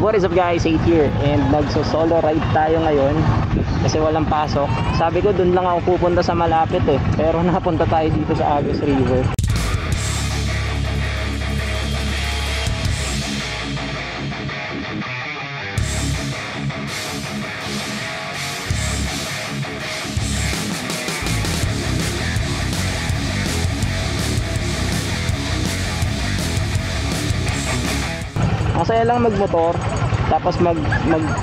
What is up guys, 8 here and nagso-solo ride tayo ngayon kasi walang pasok. Sabi ko dun lang ako pupunta sa malapit pero napunta tayo dito sa Agus River. Masaya lang magmotor tapos mag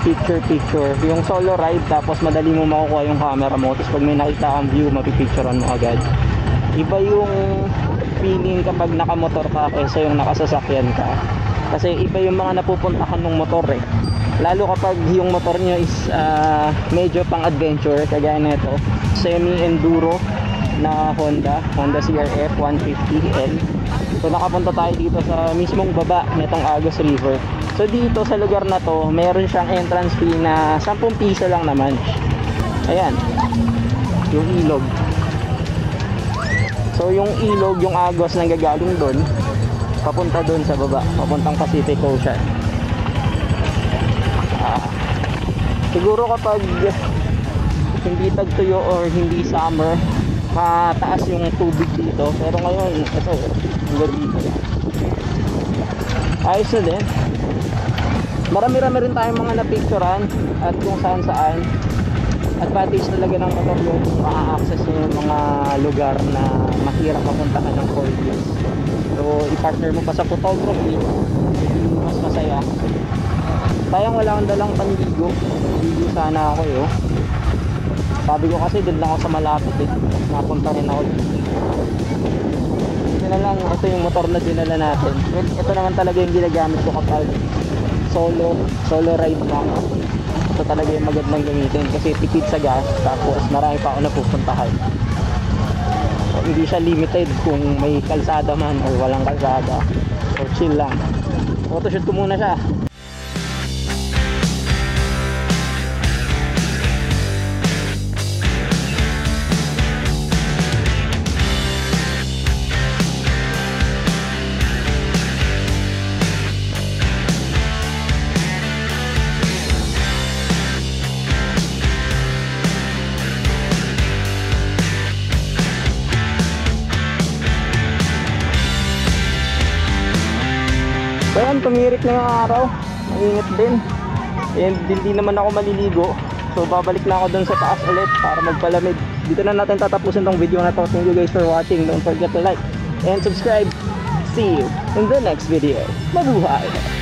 picture yung solo ride, tapos madali mo makukuha yung camera mo, tapos pag may nakita kang view mapipicturean mo agad. Iba yung feeling kapag nakamotor ka kaysa yung nakasasakyan ka, kasi iba yung mga napupuntahan ng motor lalo kapag yung motor nyo is medyo pang adventure, kagaya nito semi enduro na Honda CRF 150L. So nakapunta tayo dito sa mismong baba nitong Agus River. So dito sa lugar na to, meron siyang entrance fee na 10 piso lang naman. Ayan, yung ilog. So yung ilog, yung Agus nanggagaling doon papunta doon sa baba, papuntang Pacific Ocean. Siguro kapag hindi tagtuyo or hindi summer, mataas yung tubig dito, pero ngayon ito hanggang dito ayos na din. Marami-rami rin tayong mga napicturan at kung saan advantage talaga ng motor yung ma-access yung mga lugar na mahirap mapuntahan ng 4 wheels. So i-partner mo pa sa photography, mas masaya. Sayang wala akong dalang panligo. Ligo sana ako Sabi ko kasi doon lang ako sa malapit napunta rin ako dito. Ito na lang, ito yung motor na dinala natin. Ito naman talaga yung ginagamit ko kapag solo ride lang. Ito talaga yung magandang gamitin kasi tipid sa gas, tapos marami pa ako napupuntahan. So, hindi siya limited kung may kalsada man or walang kalsada, or chill lang. Photoshoot ko muna siya. So yan, tumirik na yung araw, mainit din, and hindi naman ako maliligo, so babalik na ako dun sa taas ulit para magpalamig. Dito na natin tatapusin tong video na to. Thank you guys for watching. Don't forget to like and subscribe. See you in the next video. Mabuhay!